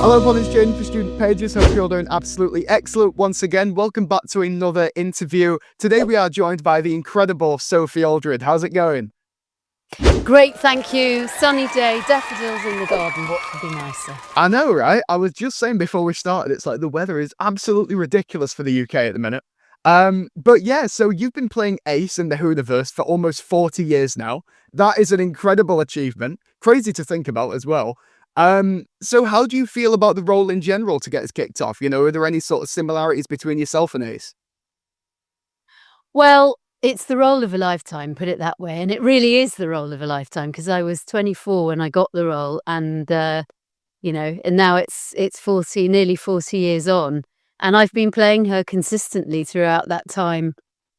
Hello everyone, it's Jaden for Student Pages. Hope you're doing absolutely excellent once again. Welcome back to another interview. Today we are joined by the incredible Sophie Aldred. How's it going? Great, thank you. Sunny day, daffodils in the garden. What could be nicer? I know, right? I was just saying before we started, it's like the weather is absolutely ridiculous for the UK at the minute. But yeah, so you've been playing Ace in the Whoniverse for almost 40 years now. That is an incredible achievement. Crazy to think about as well. So how do you feel about the role in general to get us kicked off? You know, are there any sort of similarities between yourself and Ace? Well, it's the role of a lifetime, put it that way. And it really is the role of a lifetime because I was 24 when I got the role and, and now it's 40, nearly 40 years on. And I've been playing her consistently throughout that time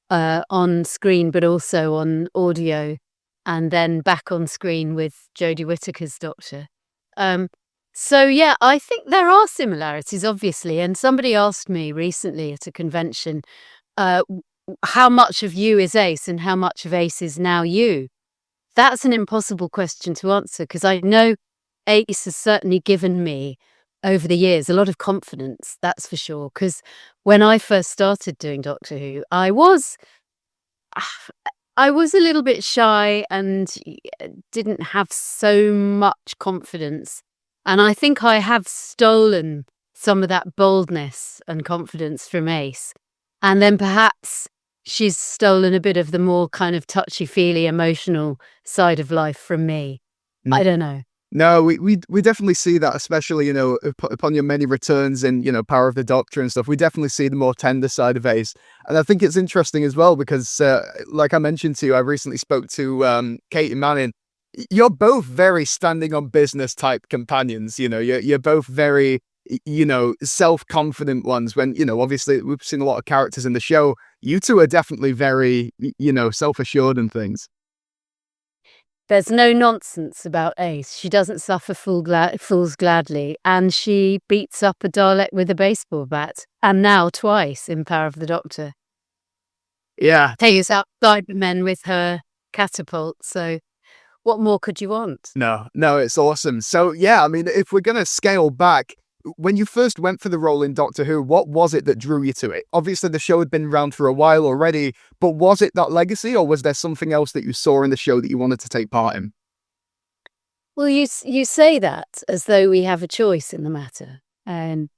on screen, but also on audio and then back on screen with Jodie Whittaker's Doctor. So yeah, I think there are similarities, obviously. And somebody asked me recently at a convention, how much of you is Ace and how much of Ace is now you? That's an impossible question to answer because I know Ace has certainly given me over the years a lot of confidence, that's for sure. Because when I first started doing Doctor Who, I was a little bit shy and didn't have so much confidence. And I think I have stolen some of that boldness and confidence from Ace. And then perhaps she's stolen a bit of the more kind of touchy-feely, emotional side of life from me. I don't know. No, we definitely see that, especially, you know, upon your many returns in, you know, Power of the Doctor and stuff. We definitely see the more tender side of Ace. And I think it's interesting as well because, like I mentioned to you, I recently spoke to Katie Manning. You're both very standing on business type companions. You know, you're both very, you know, self-confident ones when, you know, obviously we've seen a lot of characters in the show. You two are definitely very, you know, self-assured and things. There's no nonsense about Ace. She doesn't suffer fools gladly, and she beats up a Dalek with a baseball bat, and now twice in Power of the Doctor. Yeah. Takes out Cybermen with her catapult, so what more could you want? No, it's awesome. So yeah, I mean, if we're going to scale back, when you first went for the role in Doctor Who, what was it that drew you to it? Obviously, the show had been around for a while already, but was it that legacy or was there something else that you saw in the show that you wanted to take part in? Well, you say that as though we have a choice in the matter. And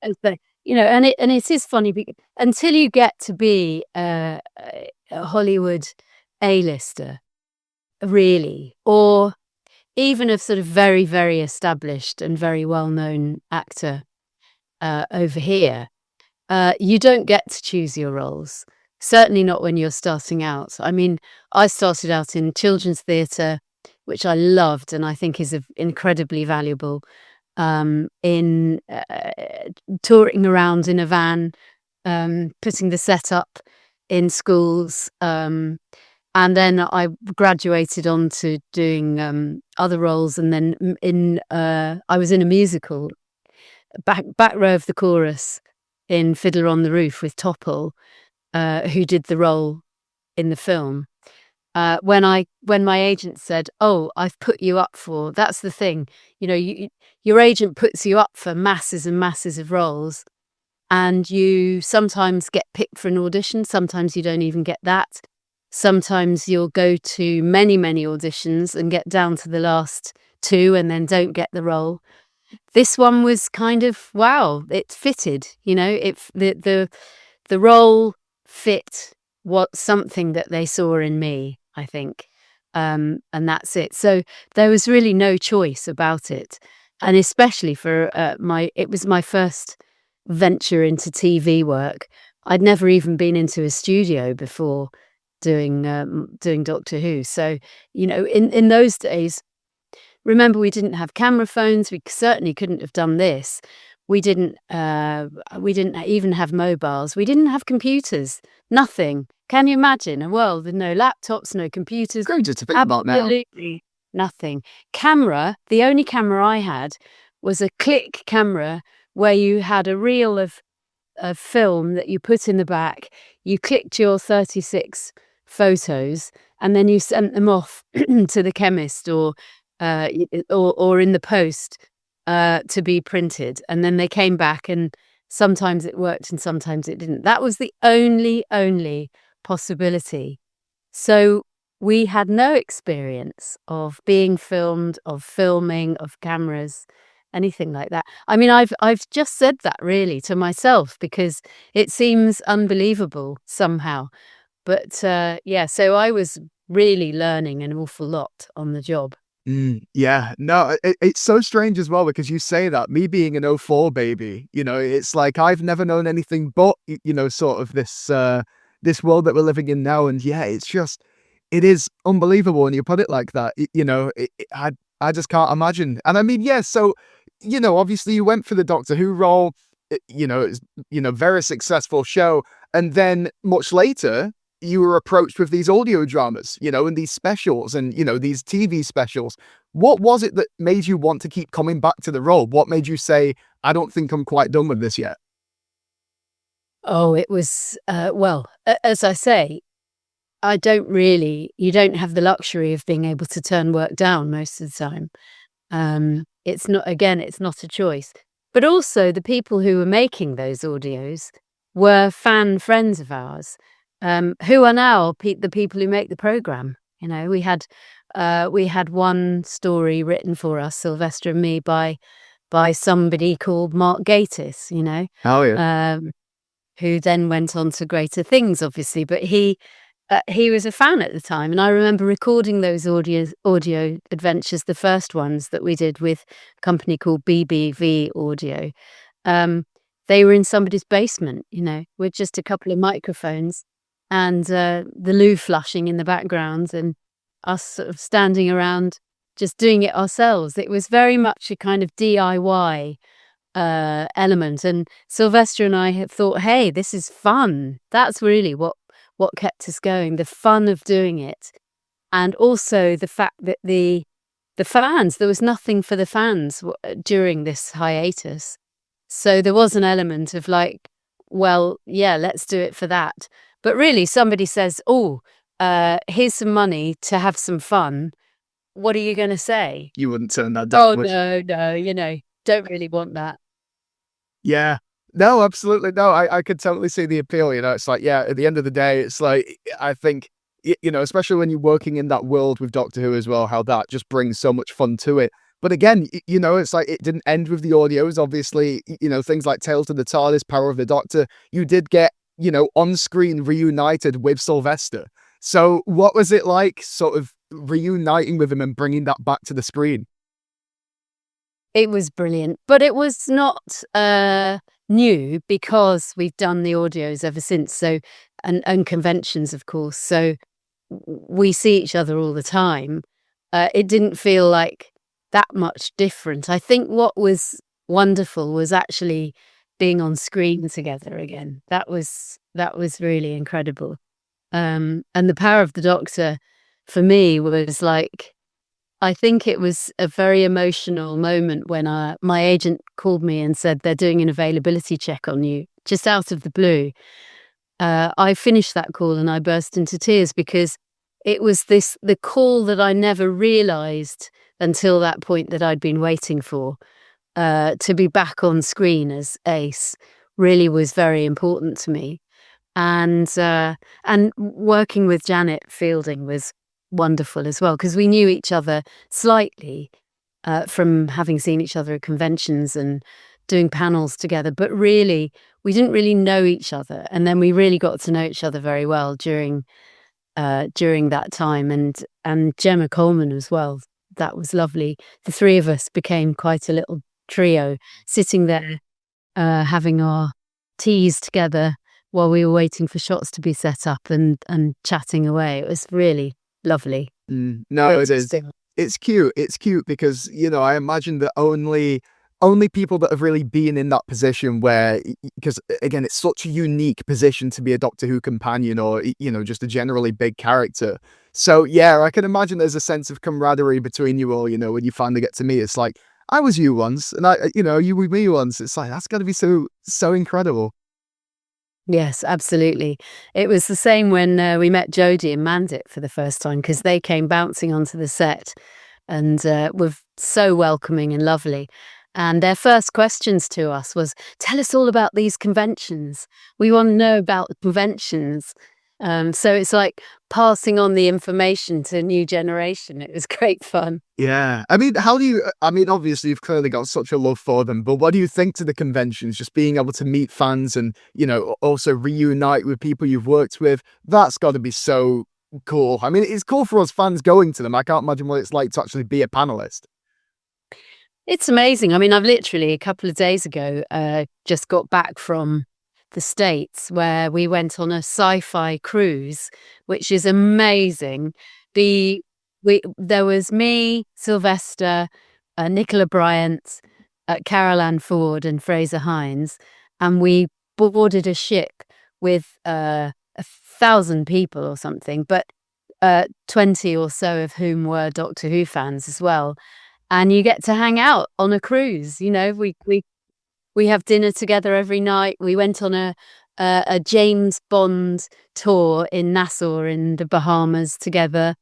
so, you know, and it is funny because until you get to be a Hollywood A-lister, really, or even a sort of very, very established and very well-known actor over here, you don't get to choose your roles. Certainly not when you're starting out. I mean, I started out in children's theatre, which I loved and I think is incredibly valuable, in touring around in a van, putting the set up in schools, and then I graduated on to doing other roles, and then I was in a musical, back row of the chorus in Fiddler on the Roof with Topple, who did the role in the film. When my agent said, "Oh, I've put you up for," that's the thing, you know, your agent puts you up for masses and masses of roles, and you sometimes get picked for an audition, sometimes you don't even get that. Sometimes you'll go to many, many auditions and get down to the last two and then don't get the role. This one was kind of, wow, it fitted, you know, the role fit something that they saw in me, I think. And that's it. So there was really no choice about it. And especially for it was my first venture into TV work. I'd never even been into a studio before doing Doctor Who. So, you know, in those days, remember, we didn't have camera phones. We certainly couldn't have done this. We didn't even have mobiles. We didn't have computers. Nothing. Can you imagine a world with no laptops, no computers? Great to think about now. Absolutely nothing. Camera. The only camera I had was a click camera where you had a reel of film that you put in the back. You clicked your 36 photos and then you sent them off to the chemist or in the post to be printed, and then they came back, and sometimes it worked and sometimes it didn't. That was the only possibility. So we had no experience of being filmed, of filming, of cameras, anything like that. I mean, I've just said that really to myself because it seems unbelievable somehow. But yeah, so I was really learning an awful lot on the job. Yeah, no, it's so strange as well because you say that, me being an '04 baby, it's like I've never known anything but, sort of this world that we're living in now. And yeah, it is unbelievable when you put it like that. I just can't imagine. And I mean, yeah, so, obviously you went for the Doctor Who role, it's, very successful show. And then much later, you were approached with these audio dramas, and these specials and, these TV specials. What was it that made you want to keep coming back to the role? What made you say, I don't think I'm quite done with this yet? Oh, it was, well, as I say, you don't have the luxury of being able to turn work down most of the time. It's not a choice. But also the people who were making those audios were fan friends of ours, who are now the people who make the program. We had one story written for us, Sylvester and me, by somebody called Mark Gatiss, Oh yeah. who then went on to greater things, obviously. But he was a fan at the time, and I remember recording those audio adventures, the first ones that we did with a company called BBV Audio. They were in somebody's basement, with just a couple of microphones and the loo flushing in the background, and us sort of standing around just doing it ourselves. It was very much a kind of DIY element, and Sylvester and I had thought, hey, this is fun. That's really what kept us going, the fun of doing it. And also the fact that the fans, there was nothing for the fans during this hiatus. So there was an element of like, well, yeah, let's do it for that. But really, somebody says, oh, here's some money to have some fun. What are you going to say? You wouldn't turn that down. Oh, no, don't really want that. Yeah. No, absolutely. No, I could totally see the appeal. It's like, yeah, at the end of the day, it's like, I think, especially when you're working in that world with Doctor Who as well, how that just brings so much fun to it. But again, it's like it didn't end with the audios. Obviously, things like Tales to the TARDIS, Power of the Doctor, you did get, on screen reunited with Sylvester. So what was it like sort of reuniting with him and bringing that back to the screen? It was brilliant, but it was not new because we've done the audios ever since. So, and conventions, of course. So we see each other all the time. It didn't feel like that much different. I think what was wonderful was actually being on screen together again. That was really incredible. And the Power of the Doctor for me was like, I think it was a very emotional moment when my agent called me and said they're doing an availability check on you, just out of the blue. I finished that call and I burst into tears because it was the call that I never realised until that point that I'd been waiting for. To be back on screen as Ace really was very important to me. And working with Janet Fielding was wonderful as well, because we knew each other slightly from having seen each other at conventions and doing panels together, but really we didn't really know each other, and then we really got to know each other very well during that time. And Gemma Coleman as well, that was lovely. The three of us became quite a little trio, sitting there having our teas together while we were waiting for shots to be set up and chatting away. It was really lovely. No, it is. It's cute. It's cute because, I imagine that only people that have really been in that position where, because again, it's such a unique position to be a Doctor Who companion or, just a generally big character. So yeah, I can imagine there's a sense of camaraderie between you all, when you finally get to meet. It's like, I was you once and you were me once. It's like, that's gotta be so incredible. Yes, absolutely. It was the same when we met Jodie and Mandit for the first time, because they came bouncing onto the set and were so welcoming and lovely. And their first questions to us was, "Tell us all about these conventions. We want to know about the conventions." So it's like passing on the information to a new generation. It was great fun. Yeah. I mean, how do you, I mean, obviously you've clearly got such a love for them, but what do you think to the conventions? Just being able to meet fans and, also reunite with people you've worked with. That's got to be so cool. I mean, it's cool for us fans going to them. I can't imagine what it's like to actually be a panelist. It's amazing. I mean, I've literally a couple of days ago just got back from the States where we went on a sci-fi cruise, which is amazing. There was me, Sylvester, Nicola Bryant, Carol Ann Ford, and Fraser Hines, and we boarded a ship with 1,000 people or something, but 20 or so of whom were Doctor Who fans as well. And you get to hang out on a cruise. We have dinner together every night. We went on a James Bond tour in Nassau in the Bahamas together.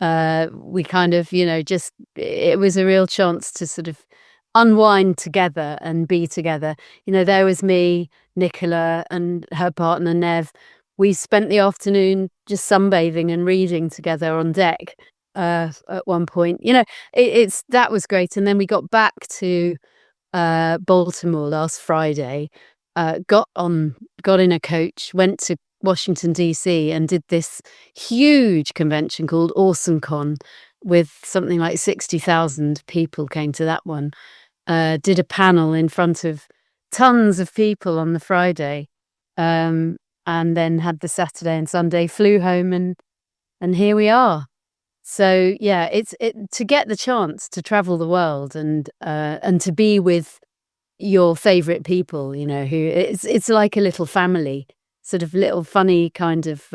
We kind of, just it was a real chance to sort of unwind together and be together. There was me, Nicola, and her partner Nev. We spent the afternoon just sunbathing and reading together on deck. At one point, that was great. And then we got back to Baltimore last Friday, got in a coach, went to Washington DC and did this huge convention called AwesomeCon with something like 60,000 people came to that one. Did a panel in front of tons of people on the Friday, and then had the Saturday and Sunday, flew home, and here we are. So yeah, it's to get the chance to travel the world and to be with your favorite people, who it's like a little family, sort of little funny kind of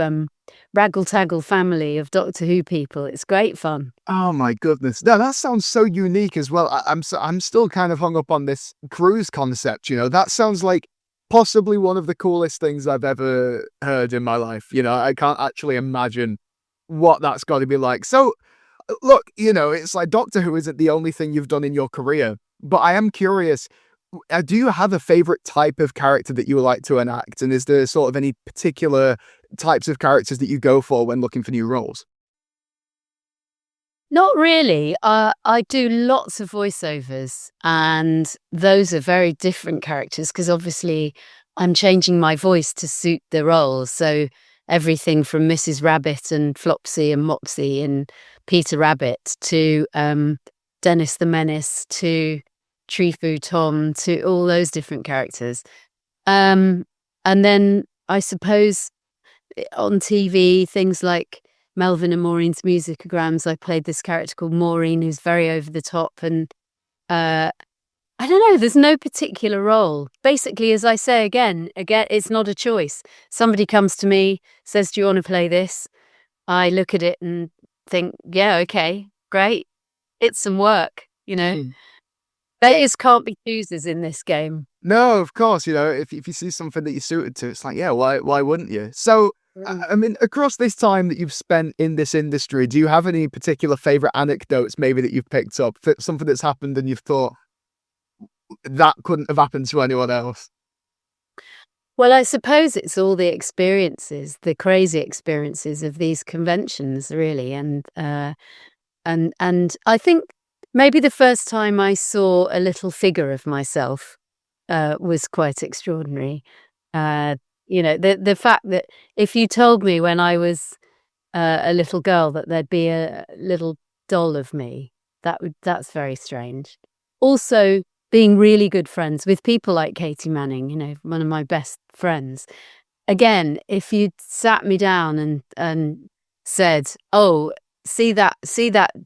raggle-taggle family of Doctor Who people. It's great fun. Oh my goodness. No, that sounds so unique as well. I'm still kind of hung up on this cruise concept, That sounds like possibly one of the coolest things I've ever heard in my life. I can't actually imagine what that's got to be like. So look, it's like Doctor Who isn't the only thing you've done in your career, but I am curious, do you have a favorite type of character that you like to enact? And is there sort of any particular types of characters that you go for when looking for new roles? Not really. I do lots of voiceovers, and those are very different characters because obviously I'm changing my voice to suit the roles. So everything from Mrs. Rabbit and Flopsy and Mopsy and Peter Rabbit to Dennis the Menace to Treefoo Tom to all those different characters. And then I suppose on TV, things like Melvin and Maureen's Musicograms, I played this character called Maureen who's very over the top, and I don't know, there's no particular role. Basically, as I say again, it's not a choice. Somebody comes to me, says, "Do you want to play this?" I look at it and think, yeah, okay, great. It's some work, There just can't be choosers in this game. No, of course, if you see something that you're suited to, it's like, yeah, why wouldn't you? So, I mean, across this time that you've spent in this industry, do you have any particular favorite anecdotes maybe that you've picked up, something that's happened and you've thought, that couldn't have happened to anyone else? Well, I suppose it's all the experiences, the crazy experiences of these conventions, really, and I think maybe the first time I saw a little figure of myself was quite extraordinary. The fact that if you told me when I was a little girl that there'd be a little doll of me, that's very strange. Also, being really good friends with people like Katie Manning, one of my best friends. Again, if you'd sat me down and said, "Oh, see that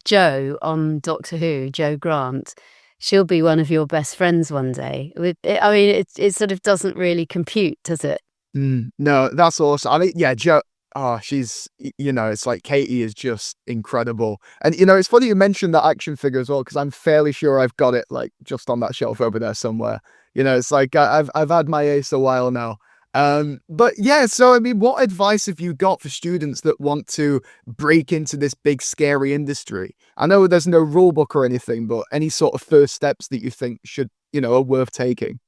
Jo on Doctor Who, Jo Grant, she'll be one of your best friends one day." It sort of doesn't really compute, does it? No, that's awesome. I mean, yeah, Jo. Oh, she's, it's like Katie is just incredible. And, it's funny you mentioned that action figure as well, because I'm fairly sure I've got it like just on that shelf over there somewhere. It's like I've had my Ace a while now. But yeah, so I mean, what advice have you got for students that want to break into this big, scary industry? I know there's no rule book or anything, but any sort of first steps that you think should, are worth taking?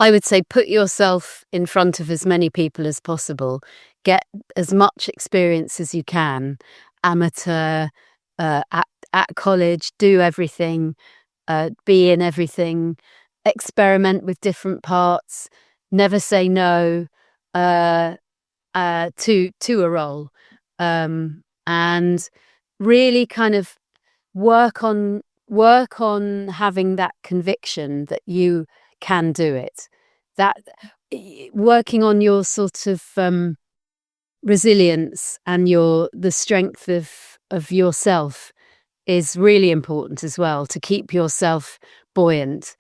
I would say put yourself in front of as many people as possible. Get as much experience as you can. Amateur, at college, do everything, be in everything, experiment with different parts, never say no to a role, and really kind of work on having that conviction that you can do it. That working on your sort of resilience and the strength of yourself is really important as well, to keep yourself buoyant.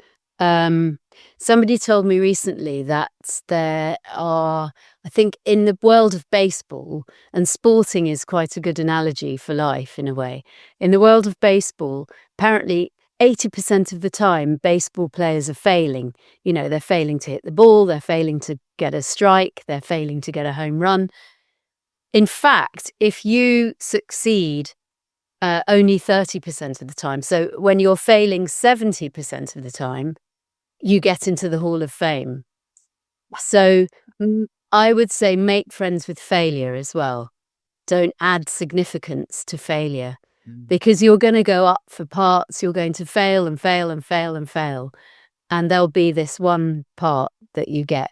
Somebody told me recently that there are, I think, in the world of baseball, and sporting is quite a good analogy for life in a way. In the world of baseball, apparently 80% of the time, baseball players are failing. They're failing to hit the ball, they're failing to get a strike, they're failing to get a home run. In fact, if you succeed only 30% of the time, so when you're failing 70% of the time, you get into the Hall of Fame. So I would say make friends with failure as well. Don't add significance to failure, because you're going to go up for parts, you're going to fail and fail and fail and fail. And there'll be this one part that you get,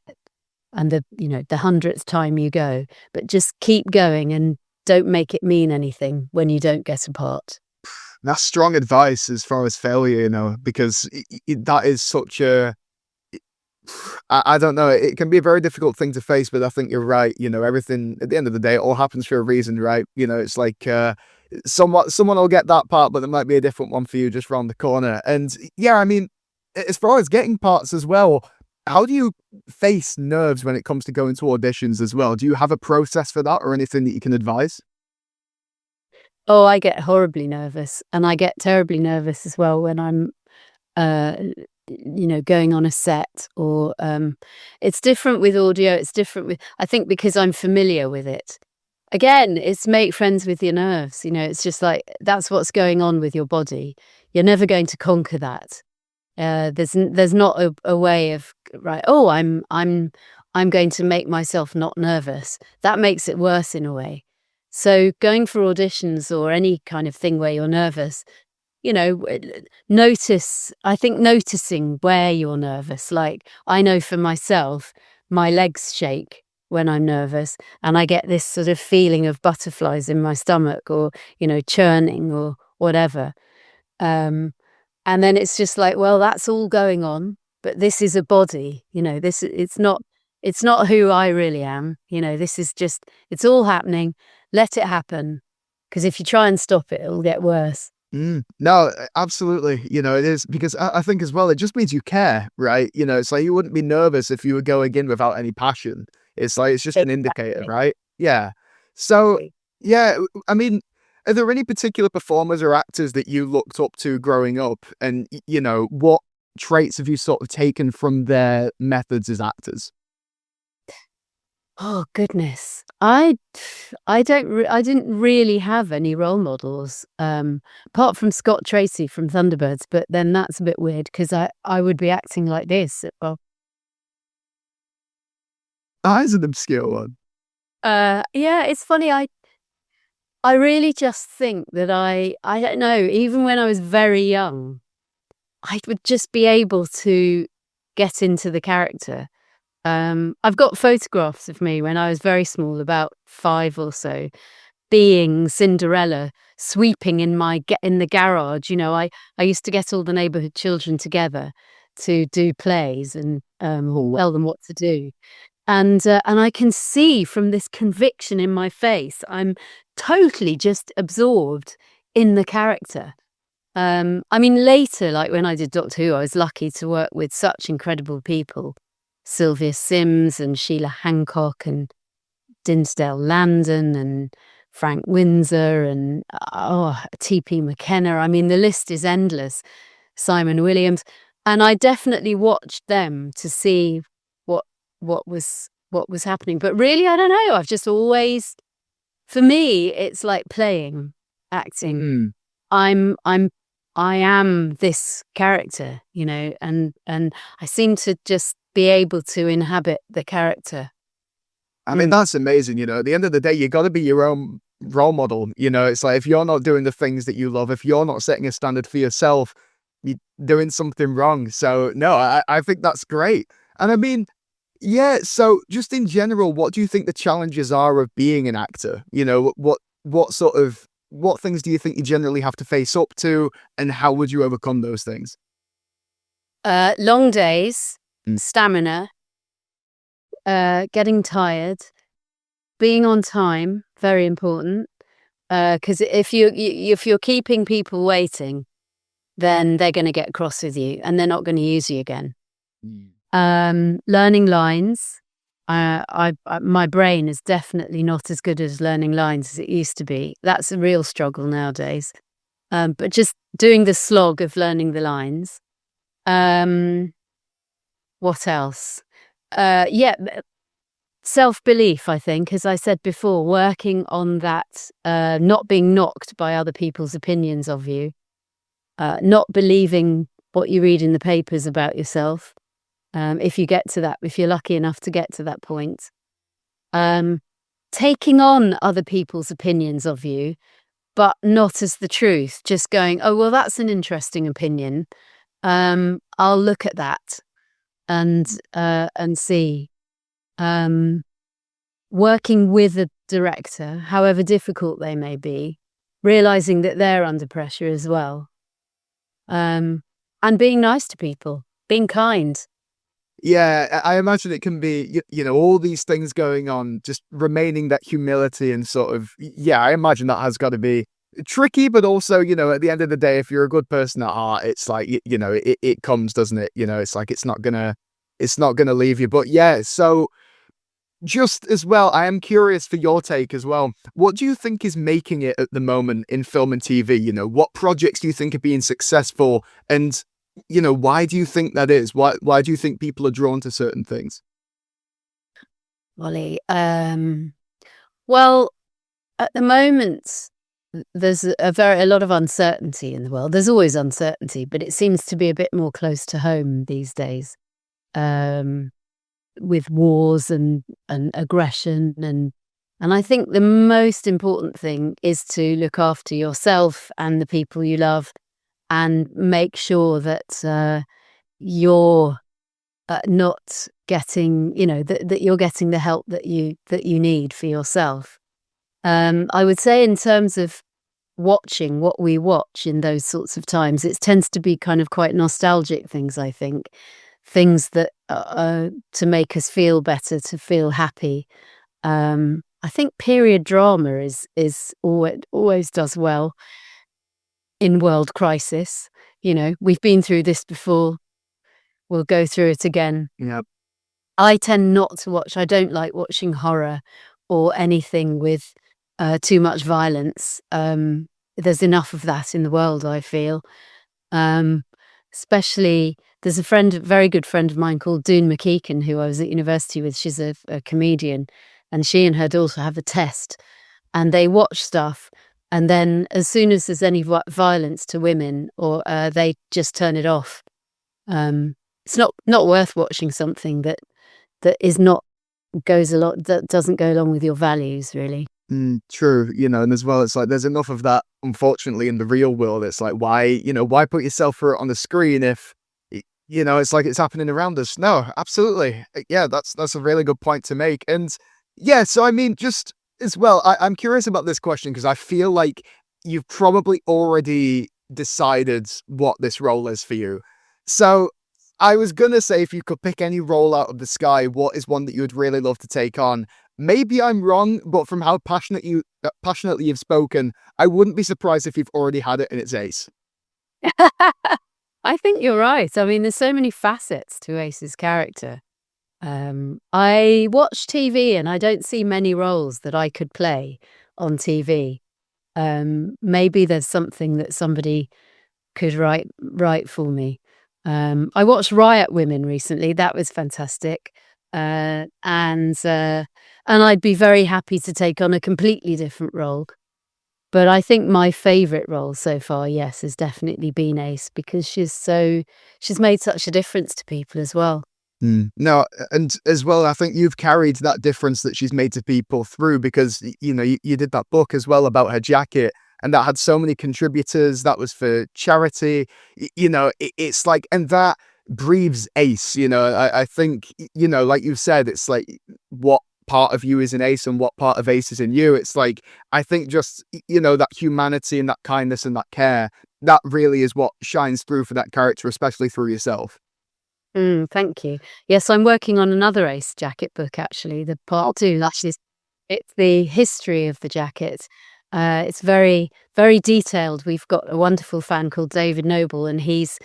and the 100th time you go, but just keep going and don't make it mean anything when you don't get a part. That's strong advice as far as failure, because that is such a, I don't know, it can be a very difficult thing to face, but I think you're right. Everything at the end of the day, it all happens for a reason, right? It's like someone will get that part, but there might be a different one for you just round the corner. And yeah, I mean, as far as getting parts as well, how do you face nerves when it comes to going to auditions as well? Do you have a process for that or anything that you can advise? Oh, I get horribly nervous, and I get terribly nervous as well when I'm, going on a set, or it's different with audio. It's different I think, because I'm familiar with it. Again, it's make friends with your nerves. It's just like, that's what's going on with your body. You're never going to conquer that. There's not a way of, right, oh, I'm going to make myself not nervous. That makes it worse in a way. So going for auditions or any kind of thing where you're nervous, noticing where you're nervous. Like, I know for myself, my legs shake when I'm nervous, and I get this sort of feeling of butterflies in my stomach, or, churning or whatever. And then it's just like, well, that's all going on, but this is a body, it's not who I really am. This is just, it's all happening. Let it happen. Because if you try and stop it, it'll get worse. No, absolutely. It is, because I think as well, it just means you care, right? It's like you wouldn't be nervous if you were going in without any passion. It's like, it's just an indicator, Exactly. right? Yeah. So, yeah, I mean, are there any particular performers or actors that you looked up to growing up? And, what traits have you sort of taken from their methods as actors? Oh goodness. I didn't really have any role models, apart from Scott Tracy from Thunderbirds, but then that's a bit weird, because I would be acting like this. Well, That is an obscure one. yeah, it's funny. I really just think that I don't know, even when I was very young, I would just be able to get into the character. I've got photographs of me when I was very small, about 5 or so, being Cinderella, sweeping in the garage. I used to get all the neighborhood children together to do plays and tell them what to do. And I can see from this conviction in my face, I'm totally just absorbed in the character. I mean, later, like when I did Doctor Who, I was lucky to work with such incredible people. Sylvia Sims and Sheila Hancock and Dinsdale Landon and Frank Windsor and T.P. McKenna. I mean, the list is endless. Simon Williams. And I definitely watched them to see what was happening. But really, I don't know. I've just always, for me, it's like playing, acting. Mm. I am this character, you know, and I seem to just be able to inhabit the character. I mean, that's amazing. You know, at the end of the day, you got to be your own role model. You know, it's like if you're not doing the things that you love, if you're not setting a standard for yourself, you're doing something wrong. So, no, I think that's great. And I mean, yeah, so just in general, what do you think the challenges are of being an actor? You know, what things do you think you generally have to face up to, and how would you overcome those things? Long days, Mm. stamina, getting tired, being on time, very important. Because if you're keeping people waiting, then they're going to get cross with you, and they're not going to use you again. Learning lines. My brain is definitely not as good as learning lines as it used to be. That's a real struggle nowadays. But just doing the slog of learning the lines. What else? Yeah, self-belief, I think, as I said before, working on that, not being knocked by other people's opinions of you, not believing what you read in the papers about yourself. If you're lucky enough to get to that point, taking on other people's opinions of you, but not as the truth, just going, oh, well, that's an interesting opinion. I'll look at that and see. Working with a director, however difficult they may be, realizing that they're under pressure as well. And being nice to people, being kind. Yeah, I imagine it can be, you know, all these things going on, just remaining that humility and sort of, yeah, I imagine that has got to be tricky, but also, you know, at the end of the day, if you're a good person at heart, it's like, you know, it comes, doesn't it? You know, it's like, it's not gonna leave you. But yeah, so just as well, I am curious for your take as well. What do you think is making it at the moment in film and TV? You know, what projects do you think are being successful? And, you know, why do you think that is? Why do you think people are drawn to certain things? Ollie, well, at the moment, there's a lot of uncertainty in the world. There's always uncertainty, but it seems to be a bit more close to home these days. With wars and aggression, and I think the most important thing is to look after yourself and the people you love, and make sure that you're not getting, you know, that you're getting the help that you need for yourself. I would say in terms of watching what we watch in those sorts of times, it tends to be kind of quite nostalgic things, I think. Things that to make us feel better, to feel happy. I think period drama is always does well in world crisis. You know, we've been through this before. We'll go through it again. Yeah. I tend not to watch. I don't like watching horror or anything with too much violence. There's enough of that in the world, I feel. Especially, there's a very good friend of mine called Doon McKeekan, who I was at university with. She's a comedian, and she and her daughter have a test, and they watch stuff, and then as soon as there's any violence to women, or they just turn it off. It's not worth watching something that doesn't go along with your values, really. True, you know, and as well, it's like there's enough of that, unfortunately, in the real world. It's like, why put yourself through it on the screen if, you know, it's like it's happening around us? No, absolutely. Yeah, that's a really good point to make. And yeah, so I mean, just as well, I'm curious about this question because I feel like you've probably already decided what this role is for you. So I was gonna say, if you could pick any role out of the sky, what is one that you would really love to take on? Maybe I'm wrong, but from how passionately you've spoken, I wouldn't be surprised if you've already had it in its ace. I think you're right. I mean, there's so many facets to Ace's character. I watch TV and I don't see many roles that I could play on TV. Maybe there's something that somebody could write for me. I watched Riot Women recently. That was fantastic. and I'd be very happy to take on a completely different role. But I think my favourite role so far, yes, has definitely been Ace, because she's made such a difference to people as well. No, and as well, I think you've carried that difference that she's made to people through, because you did that book as well about her jacket, and that had so many contributors. That was for charity. It's like, and that breathes Ace. I think like you've said, it's like what part of you is an Ace and what part of Ace is in you. It's like, I think just that humanity and that kindness and that care, that really is what shines through for that character, especially through yourself. Thank you. Yes, I'm working on another Ace jacket book, actually. The part two, actually, it's the history of the jacket. It's very, very detailed. We've got a wonderful fan called David Noble, and he's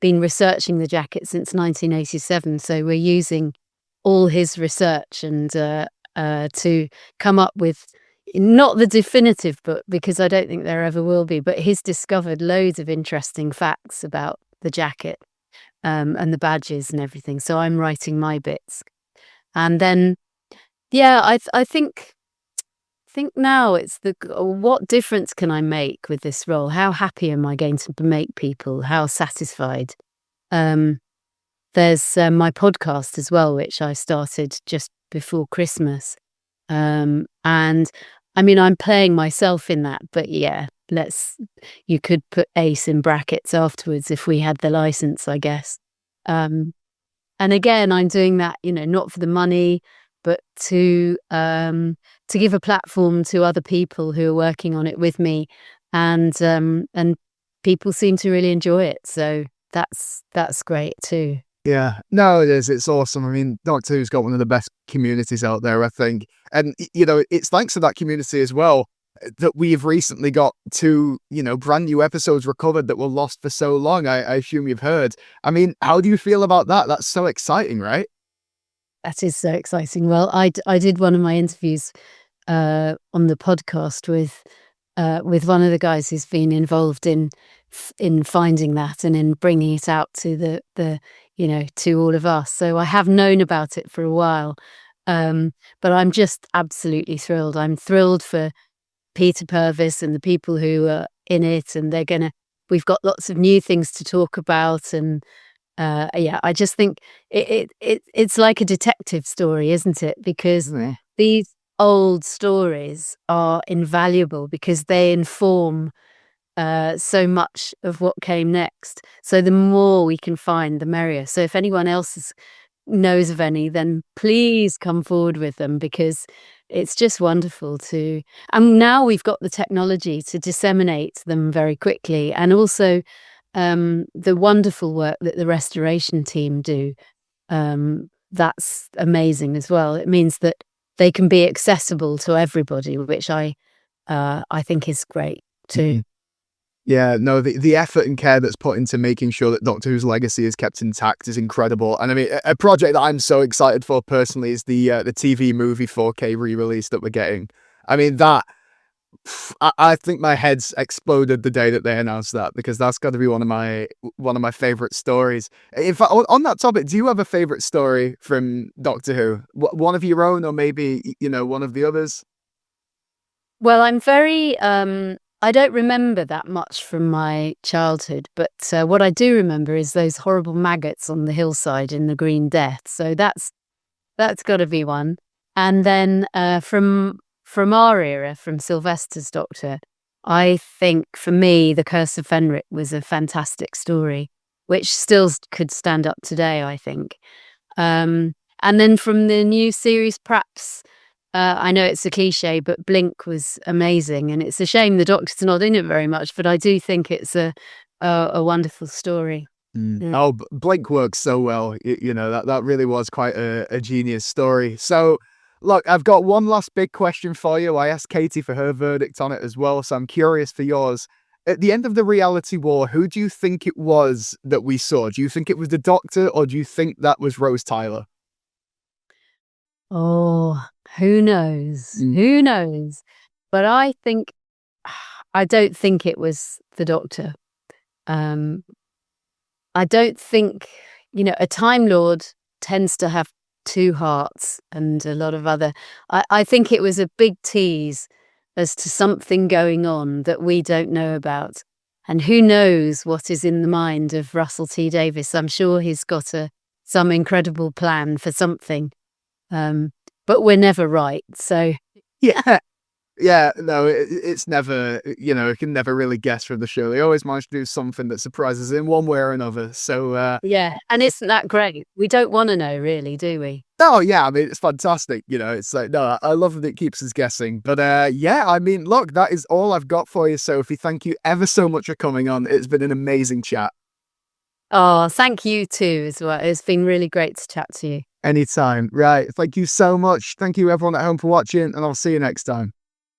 been researching the jacket since 1987. So we're using all his research and to come up with not the definitive book, because I don't think there ever will be, but he's discovered loads of interesting facts about the jacket. And the badges and everything. So I'm writing my bits, and then I think now it's what difference can I make with this role? How happy am I going to make people? How satisfied? There's my podcast as well, which I started just before Christmas, and I mean, I'm playing myself in that, but yeah. You could put Ace in brackets afterwards if we had the license, I guess. And again, I'm doing that, not for the money, but to give a platform to other people who are working on it with me, and people seem to really enjoy it. So that's great too. Yeah, no, it is. It's awesome. I mean, Doctor Who's got one of the best communities out there, I think. And, it's thanks to that community as well that we've recently got two, brand new episodes recovered that were lost for so long. I assume you've heard. I mean, how do you feel about that? That's so exciting, right? That is so exciting. Well, I did one of my interviews on the podcast with one of the guys who's been involved in finding that and in bringing it out to the to all of us. So I have known about it for a while, but I'm just absolutely thrilled. I'm thrilled for Peter Purvis and the people who are in it, and we've got lots of new things to talk about, and I just think it's like a detective story, isn't it? Because these old stories are invaluable because they inform so much of what came next. So the more we can find, the merrier. So if anyone else knows of any, then please come forward with them, because it's just wonderful and now we've got the technology to disseminate them very quickly, and also the wonderful work that the restoration team do, that's amazing as well. It means that they can be accessible to everybody, which I think is great too. Yeah, no, the effort and care that's put into making sure that Doctor Who's legacy is kept intact is incredible. And I mean, a project that I'm so excited for personally is the TV movie 4K re-release that we're getting. I mean, I think my head's exploded the day that they announced that, because that's got to be one of my favorite stories. In fact, on that topic, do you have a favorite story from Doctor Who? One of your own, or maybe one of the others? Well, I'm very I don't remember that much from my childhood, but what I do remember is those horrible maggots on the hillside in the Green Death. So that's got to be one. And then from our era, from Sylvester's Doctor, I think for me, The Curse of Fenric was a fantastic story, which still could stand up today, I think. And then from the new series, perhaps. I know it's a cliche, but Blink was amazing, and it's a shame the Doctor's not in it very much, but I do think it's a wonderful story. Yeah. Oh, Blink works so well. That really was quite a genius story. So, look, I've got one last big question for you. I asked Katie for her verdict on it as well, so I'm curious for yours. At the end of the reality war, who do you think it was that we saw? Do you think it was the Doctor, or do you think that was Rose Tyler? Oh, who knows? Who knows? But I don't think it was the Doctor. I don't think, a Time Lord tends to have Two Hearts and a lot of other. I think it was a big tease as to something going on that we don't know about. And who knows what is in the mind of Russell T Davies. I'm sure he's got some incredible plan for something. But we're never right. So Yeah. Yeah, no, it's never, you can never really guess from the show. They always manage to do something that surprises in one way or another. So, yeah, and isn't that great? We don't want to know, really, do we? oh yeah, I mean, it's fantastic. It's like, no, I love that it keeps us guessing. But yeah, I mean, look, that is all I've got for you, Sophie. Thank you ever so much for coming on. It's been an amazing chat. Oh, thank you too as well. It's been really great to chat to you. Anytime. Right. Thank you so much. Thank you, everyone at home, for watching, and I'll see you next time.